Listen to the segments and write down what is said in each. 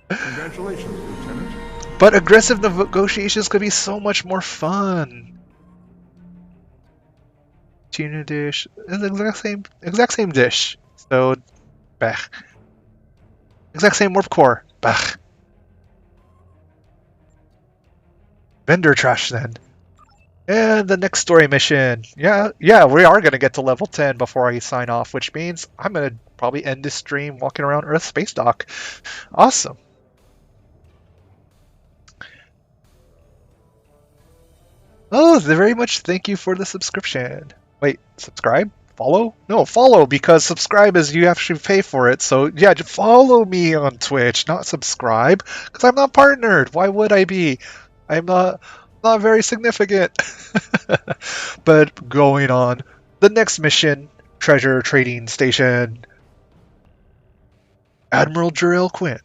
Congratulations, Lieutenant. But aggressive negotiations could be so much more fun. Tuna dish is the exact same dish. So, bah. Exact same warp core. Bah. Vendor trash then. And the next story mission. Yeah, we are gonna get to level 10 before I sign off, which means I'm gonna probably end this stream walking around Earth Space Dock. Awesome. Oh, very much thank you for the subscription. Wait, subscribe? Follow? No, follow, because subscribe is you actually pay for it. So yeah, just follow me on Twitch, not subscribe, because I'm not partnered. Why would I be? I'm not very significant. But going on, the next mission, treasure trading station. Admiral Jarrell Quinn.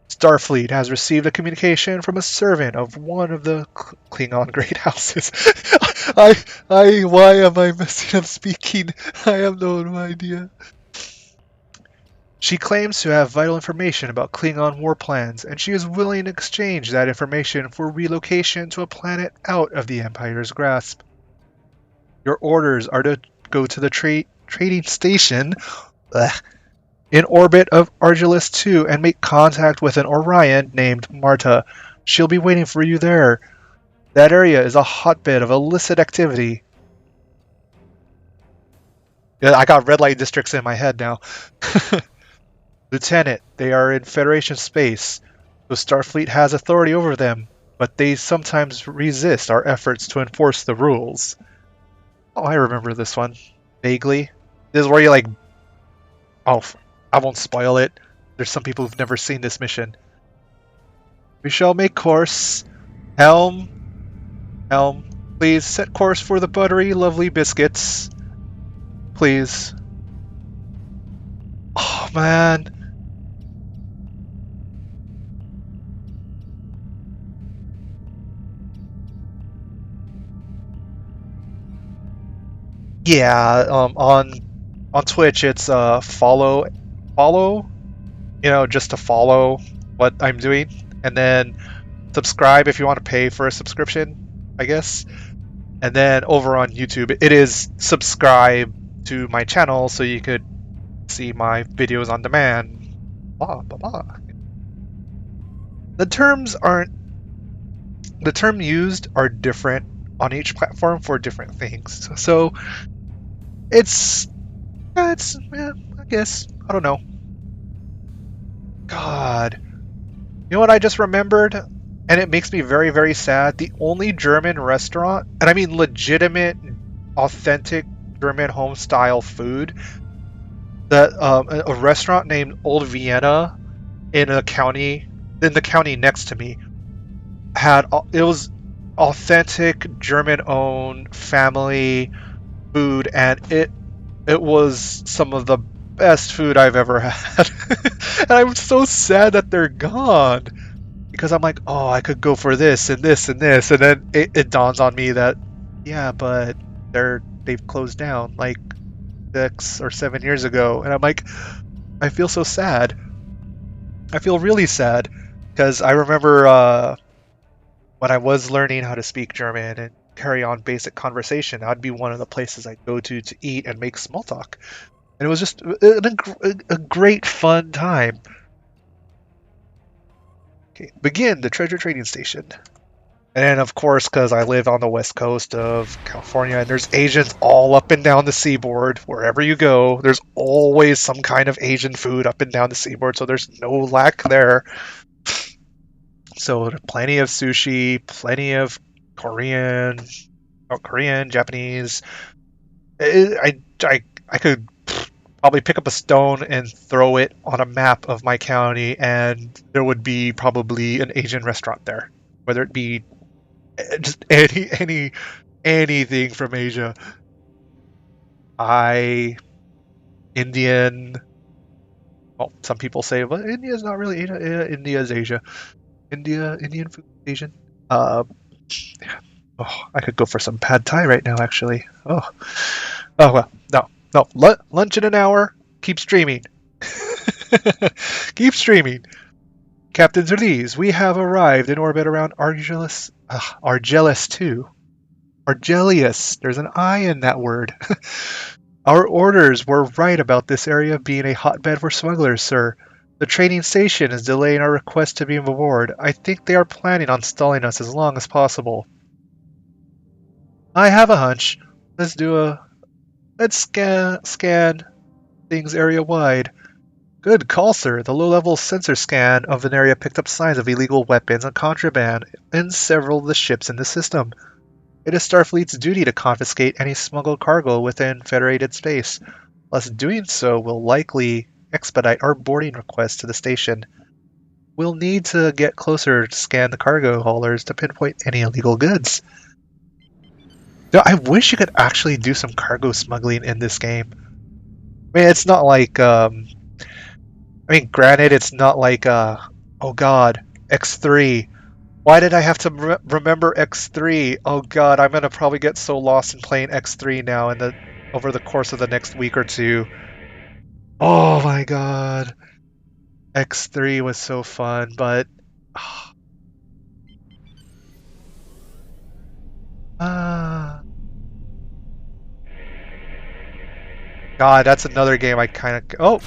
Starfleet has received a communication from a servant of one of the Klingon great houses. Why am I messing up speaking? I have no idea. She claims to have vital information about Klingon war plans, and she is willing to exchange that information for relocation to a planet out of the Empire's grasp. Your orders are to go to the trading station in orbit of Argilus 2 and make contact with an Orion named Marta. She'll be waiting for you there. That area is a hotbed of illicit activity. Yeah, I got red light districts in my head now. Lieutenant, they are in Federation space. The Starfleet has authority over them, but they sometimes resist our efforts to enforce the rules. Oh, I remember this one. Vaguely. This is where you like... Oh, I won't spoil it. There's some people who've never seen this mission. We shall make course. Helm. Please set course for the buttery, lovely biscuits. Please. Oh, man. Yeah, on Twitch it's follow, just to follow what I'm doing, and then subscribe if you want to pay for a subscription, I guess. And then over on YouTube, it is subscribe to my channel so you could see my videos on demand. Blah blah blah. The term used are different on each platform for different things. So it's I guess, I don't know. God. You know what I just remembered? And it makes me very, very sad. The only German restaurant, and I mean legitimate, authentic German home-style food, that a restaurant named Old Vienna in the county next to me it was authentic German-owned family food, and it was some of the best food I've ever had. And I'm so sad that they're gone. Because I'm like, oh, I could go for this and this and this. And then it dawns on me that, yeah, but they've closed down like 6 or 7 years ago. And I'm like, I feel so sad. I feel really sad. Because I remember when I was learning how to speak German and carry on basic conversation, that'd be one of the places I'd go to eat and make small talk. And it was just a great fun time. Okay, begin the treasure trading station. And of course, because I live on the west coast of California, and there's Asians all up and down the seaboard. Wherever you go, there's always some kind of Asian food up and down the seaboard, so there's no lack there. So plenty of sushi, plenty of Korean, Japanese. I could probably pick up a stone and throw it on a map of my county, and there would be probably an Asian restaurant there, whether it be just anything from Asia. Indian. Well, some people say, well, India is not really Asia. India is Asia. Indian food, Asian. Oh, I could go for some pad thai right now, actually. Oh well, no. Lunch in an hour. Keep streaming. Keep streaming. Captain Zerlise, we have arrived in orbit around Argelis 2. Argelius. There's an I in that word. Our orders were right about this area being a hotbed for smugglers, sir. The trading station is delaying our request to beam aboard. I think they are planning on stalling us as long as possible. I have a hunch. Let's scan things area wide. Good call, sir. The low-level sensor scan of an area picked up signs of illegal weapons and contraband in several of the ships in the system. It is Starfleet's duty to confiscate any smuggled cargo within Federated space. Thus, doing so will likely expedite our boarding request to the station. We'll need to get closer to scan the cargo haulers to pinpoint any illegal goods. I wish you could actually do some cargo smuggling in this game. I mean, it's not like, granted, it's not like, oh god, X3. Why did I have to remember X3? Oh god, I'm gonna probably get so lost in playing X3 now over the course of the next week or two. Oh my god. X3 was so fun, but... God, that's another game I kind of... Oh!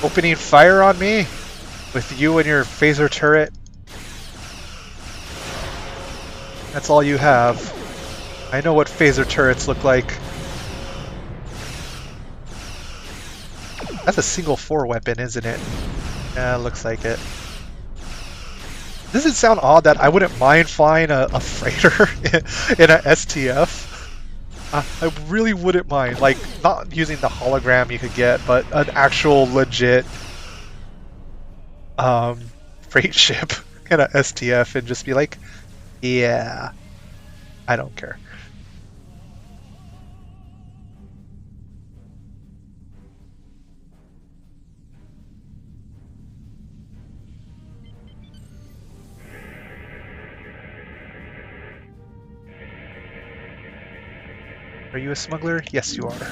Opening fire on me? With you and your phaser turret? That's all you have. I know what phaser turrets look like. That's a single 4 weapon, isn't it? Yeah, looks like it. Does it sound odd that I wouldn't mind flying a freighter in a STF? I really wouldn't mind. Like, not using the hologram you could get, but an actual legit freight ship in a STF and just be like, yeah, I don't care. Are you a smuggler? Yes, you are.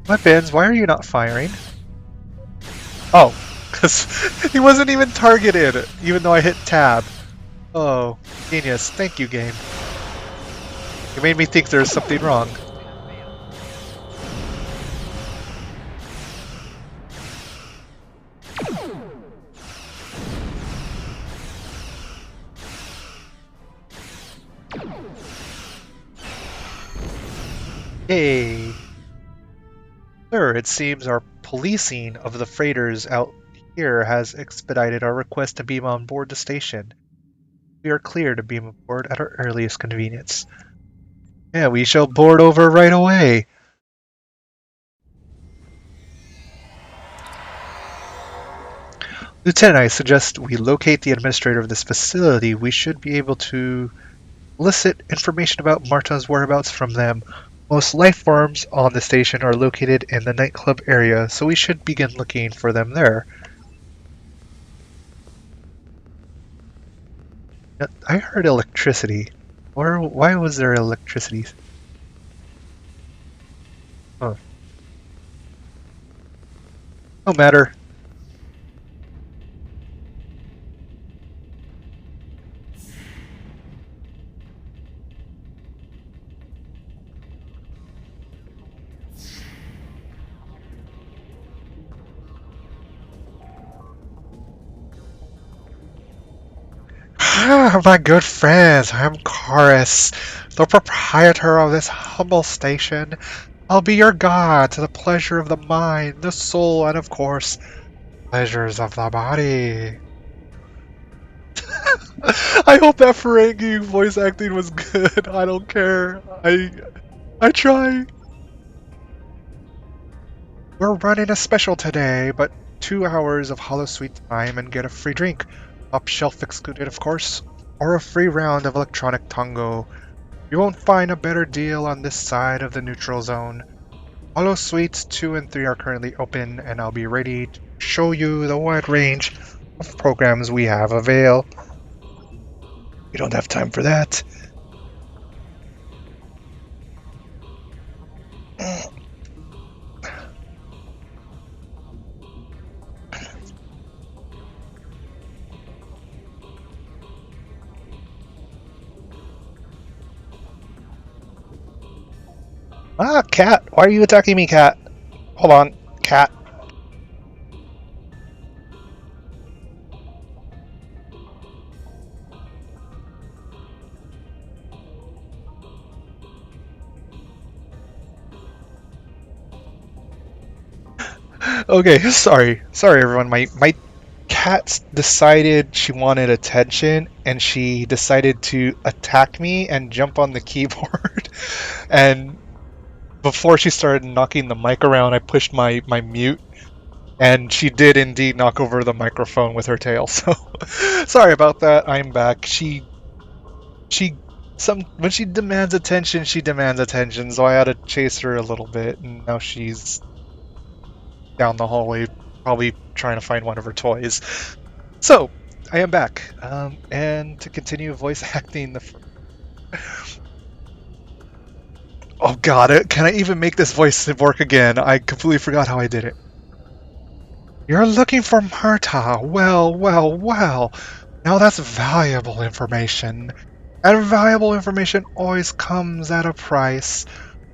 Weapons, why are you not firing? Oh, because he wasn't even targeted, even though I hit tab. Oh, genius. Thank you, game. You made me think there's something wrong. Hey! Sir, it seems our policing of the freighters out here has expedited our request to beam on board the station. We are clear to beam aboard at our earliest convenience. Yeah, we shall board over right away. Lieutenant, I suggest we locate the administrator of this facility. We should be able to elicit information about Marta's whereabouts from them. Most life forms on the station are located in the nightclub area, so we should begin looking for them there. I heard electricity. Why was there electricity? Oh. No matter. Ah, my good friends, I'm Chorus, the proprietor of this humble station. I'll be your guide to the pleasure of the mind, the soul, and of course, pleasures of the body. I hope that Ferengi voice acting was good. I don't care. I try. We're running a special today, but 2 hours of holosuite time and get a free drink. Top shelf excluded, of course, or a free round of electronic tango. You won't find a better deal on this side of the neutral zone. Holosuites 2 and 3 are currently open, and I'll be ready to show you the wide range of programs we have available. We don't have time for that. Ah, cat! Why are you attacking me, cat? Hold on, cat. Okay, sorry everyone. My cat decided she wanted attention, and she decided to attack me and jump on the keyboard. And before she started knocking the mic around, I pushed my mute, and she did indeed knock over the microphone with her tail. So sorry about that. I'm back. She some when she demands attention, she demands attention. So I had to chase her a little bit, and now she's down the hallway, probably trying to find one of her toys. So I am back, and to continue voice acting the. Oh God, can I even make this voice work again? I completely forgot how I did it. You're looking for Marta. Well, well, well. Now that's valuable information. And valuable information always comes at a price.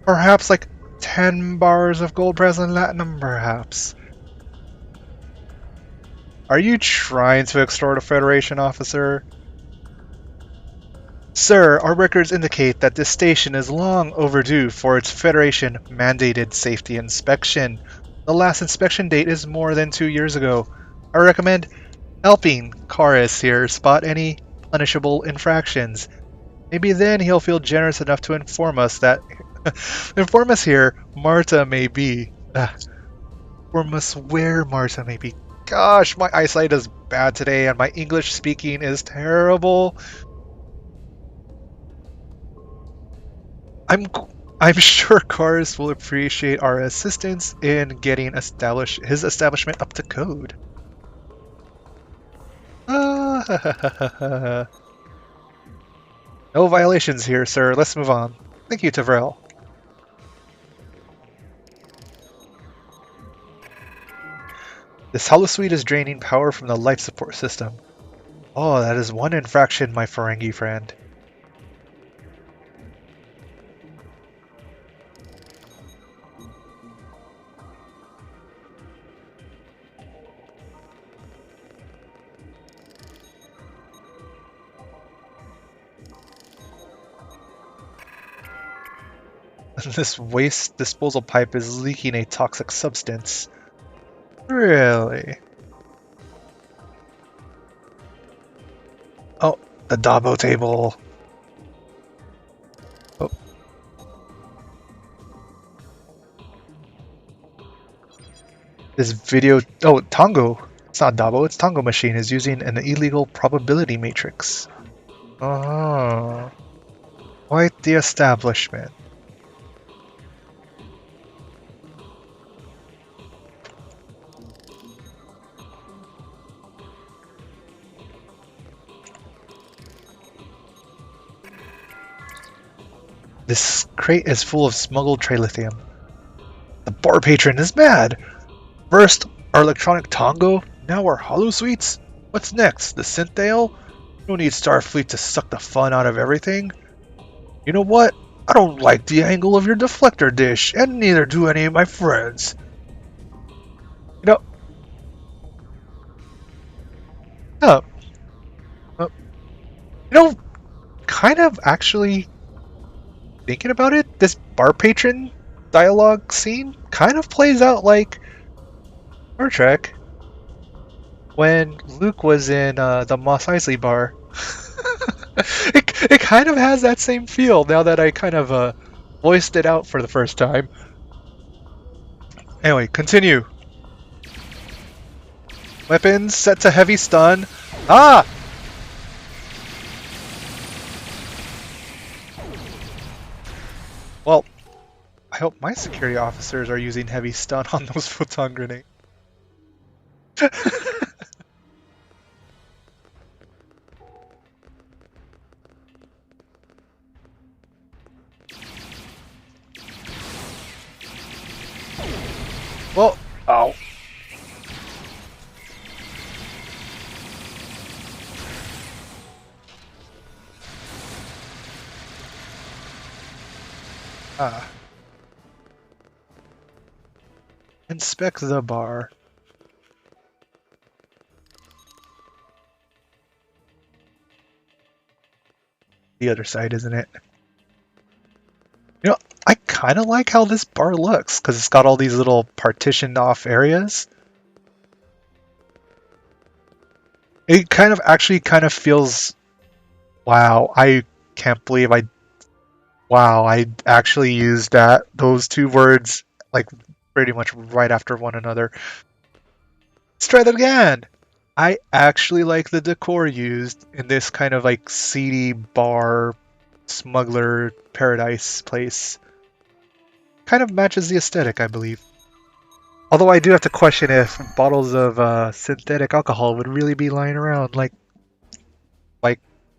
Perhaps like 10 bars of gold present latinum, perhaps. Are you trying to extort a Federation officer? Sir, our records indicate that this station is long overdue for its Federation-mandated safety inspection. The last inspection date is more than 2 years ago. I recommend helping Karis here spot any punishable infractions. Maybe then he'll feel generous enough to inform us that inform us here Marta may be. Inform us where Marta may be. Gosh, my eyesight is bad today and my English speaking is terrible. I'm I'm sure Karis will appreciate our assistance in getting his establishment up to code. No violations here, sir. Let's move on. Thank you, Tavrel. This holosuite is draining power from the life support system. Oh, that is one infraction, my Ferengi friend. This waste disposal pipe is leaking a toxic substance. Really? Oh, the Dabo table. Oh. This video... Oh, Tongo. It's not Dabo, it's Tongo machine is using an illegal probability matrix. Oh. Quite the establishment. This crate is full of smuggled trilithium. The bar patron is mad! First, our electronic Tongo, now our holosuites? What's next, the Synthale? No need Starfleet to suck the fun out of everything. You know what? I don't like the angle of your deflector dish, and neither do any of my friends. You know... Oh. Uh, you know, kind of actually thinking about it, this bar patron dialogue scene kind of plays out like Star Trek when Luke was in the Mos Eisley bar. It kind of has that same feel now that I kind of voiced it out for the first time. Anyway, continue. Weapons set to heavy stun. Ah! Well, I hope my security officers are using heavy stun on those photon grenades. Well, oh. Ah. Inspect the bar. The other side, isn't it? You know, I kind of like how this bar looks because it's got all these little partitioned off areas. It kind of actually kind of feels, wow, I can't believe I actually used those two words like pretty much right after one another. Let's try that again. I actually like the decor used in this kind of like seedy bar smuggler paradise place. Kind of matches the aesthetic, I believe. Although I do have to question if bottles of synthetic alcohol would really be lying around like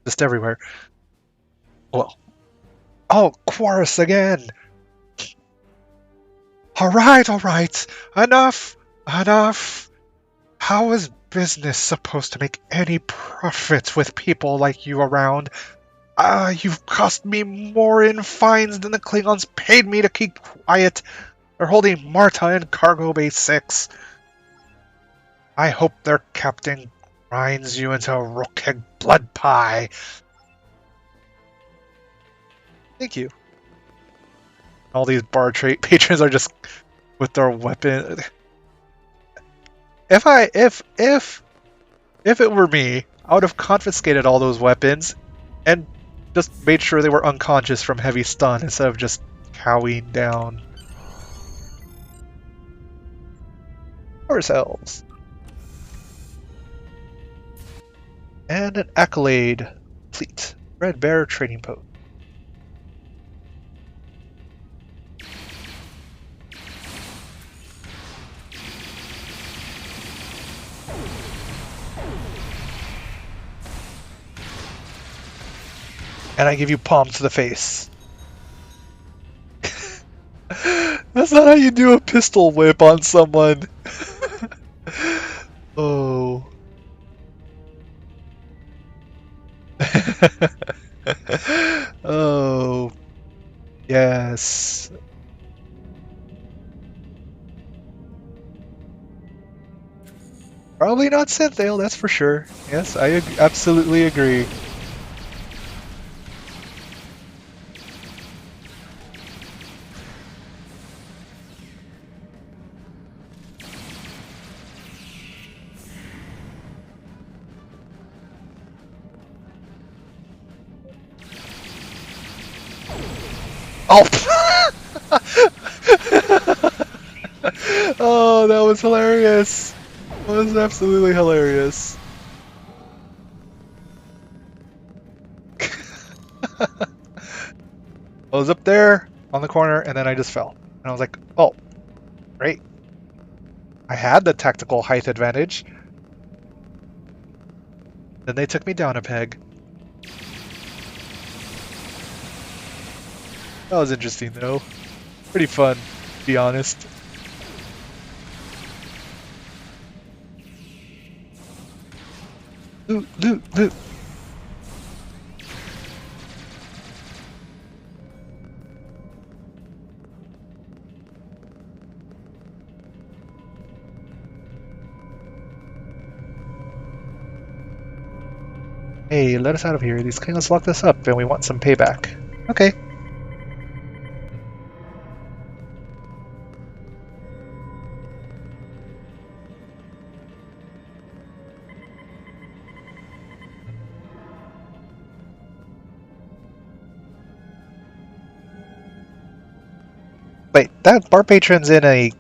just everywhere. Well, oh, Quarus again. All right, enough, enough. How is business supposed to make any profits with people like you around? You've cost me more in fines than the Klingons paid me to keep quiet. They're holding Marta in Cargo Bay 6. I hope their captain grinds you into a rookhead blood pie. Thank you. All these bar patrons are just with their weapon. If it were me, I would have confiscated all those weapons and just made sure they were unconscious from heavy stun instead of just cowing down. Ourselves. And an accolade. Complete. Red Bear Trading Post. And I give you palm to the face. That's not how you do a pistol whip on someone. Oh. Oh. Yes. Probably not Synthale, that's for sure. Yes, I absolutely agree. Oh! Oh, that was hilarious. That was absolutely hilarious. I was up there on the corner and then I just fell. And I was like, oh, great. I had the tactical height advantage. Then they took me down a peg. That was interesting though. Pretty fun, to be honest. Loot, loot, loot. Hey, let us out of here. These Klingons locked us up and we want some payback. Okay. Wait, that bar patron's in a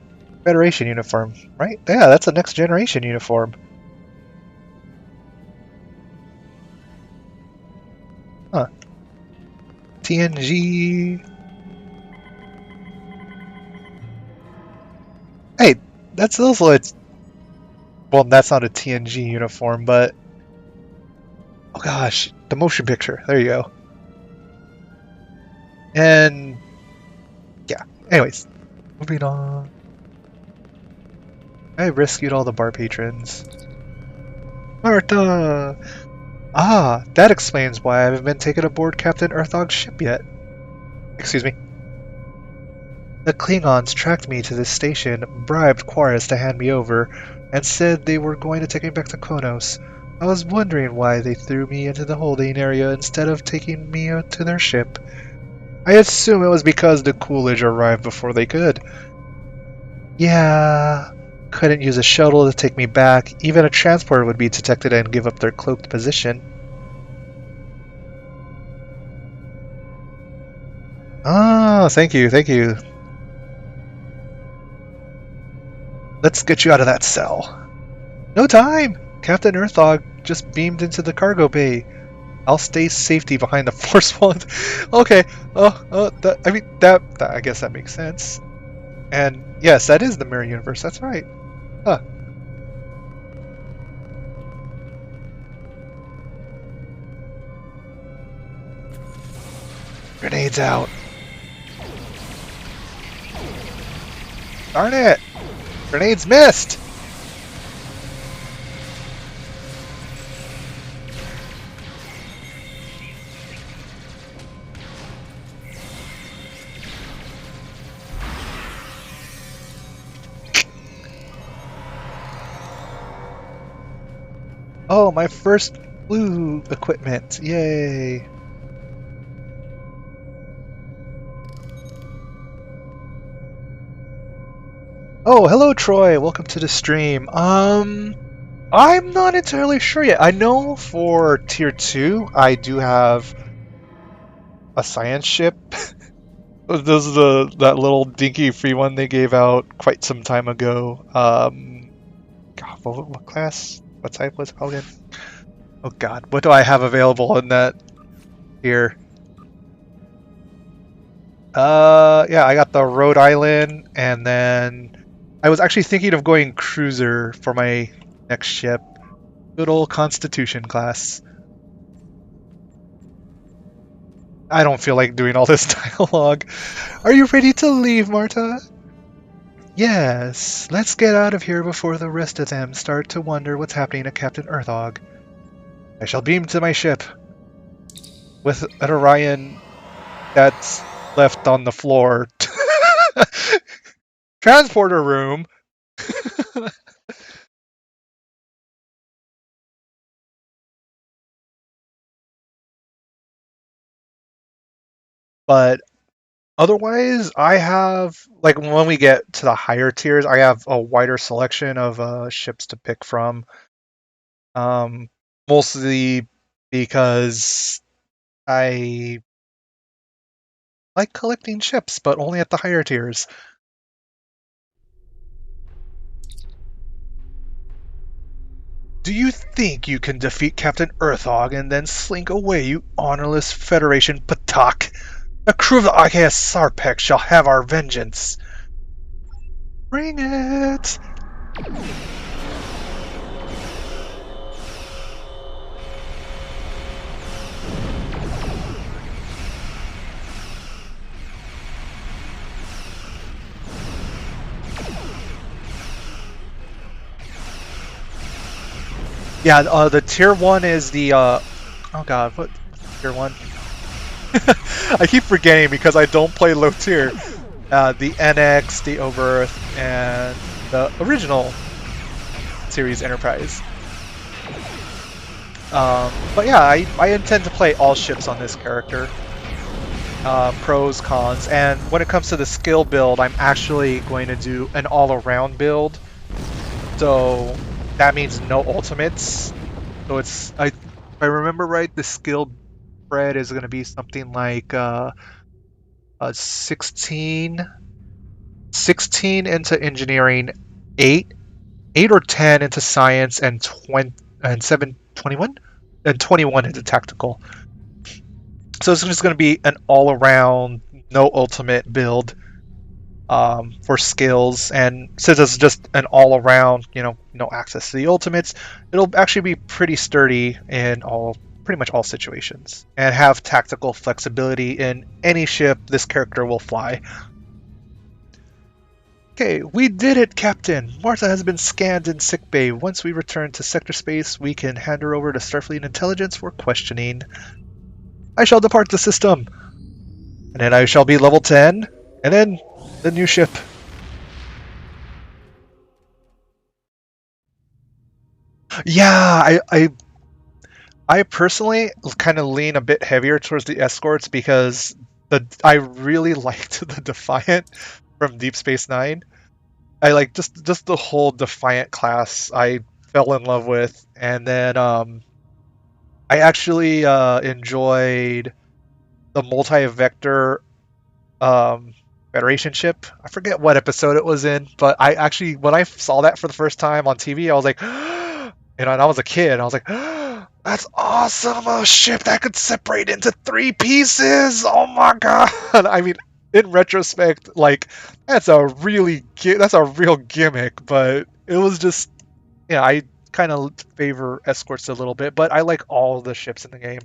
Federation uniform, right? Yeah, that's a next generation uniform. Huh. TNG. Hey, that's also a... Well, that's not a TNG uniform, but... Oh gosh, the motion picture. There you go. And... Yeah, anyways. Moving on. I rescued all the bar patrons. Marta! Ah, that explains why I haven't been taken aboard Captain Earthog's ship yet. Excuse me. The Klingons tracked me to this station, bribed Quares to hand me over, and said they were going to take me back to Kronos. I was wondering why they threw me into the holding area instead of taking me to their ship. I assume it was because the Coolidge arrived before they could. Yeah, couldn't use a shuttle to take me back. Even a transporter would be detected and give up their cloaked position. Ah, thank you, thank you. Let's get you out of that cell. No time! Captain Earthog just beamed into the cargo bay. I'll stay safety behind the force wall. Okay. I guess that makes sense. And yes, that is the mirror universe. That's right. Huh. Grenades out. Darn it! Grenades missed! Oh, my first blue equipment. Yay. Oh, hello Troy. Welcome to the stream. I'm not entirely sure yet. I know for tier 2, I do have a science ship. This is that little dinky free one they gave out quite some time ago. God, what class? What type was it called again? Oh god, what do I have available in that here? Yeah, I got the Rhode Island, and then I was actually thinking of going cruiser for my next ship. Good old Constitution class. I don't feel like doing all this dialogue. Are you ready to leave, Marta? Yes, let's get out of here before the rest of them start to wonder what's happening to Captain Earthog. I shall beam to my ship with an Orion that's left on the floor. Transporter room. But otherwise, I have, like, when we get to the higher tiers, I have a wider selection of ships to pick from. Mostly because I like collecting ships, but only at the higher tiers. Do you think you can defeat Captain Earthog and then slink away, you honorless Federation patak? The crew of the IKS Sarpek shall have our vengeance. Bring it! Yeah, the tier 1 is the, oh god, what tier 1? I keep forgetting because I don't play low tier. The NX, the Overearth, and the original series Enterprise. But yeah, I intend to play all ships on this character. Pros, cons, and when it comes to the skill build, I'm actually going to do an all-around build. So that means no ultimates. So if I remember right, the skill spread is going to be something like 16 into engineering, 8 or 10 into science, and 21 and 21 into tactical. So it's just going to be an all-around, no ultimate build for skills. And since it's just an all-around, no access to the ultimates, it'll actually be pretty sturdy in pretty much all situations, and have tactical flexibility in any ship this character will fly. Okay, we did it, Captain! Martha has been scanned in sickbay. Once we return to sector space, we can hand her over to Starfleet Intelligence for questioning. I shall depart the system, and then I shall be level 10, and then the new ship. Yeah, I personally kind of lean a bit heavier towards the escorts because I really liked the Defiant from Deep Space Nine. I like just the whole Defiant class. I fell in love with, and then I actually enjoyed the multi-vector um, Federation ship. I forget what episode it was in, but I actually when I saw that for the first time on TV, I was like, and I was a kid. I was like, that's awesome! A ship that could separate into three pieces. Oh my god! I mean, in retrospect, like that's a real gimmick, but it was just I kind of favor escorts a little bit, but I like all the ships in the game.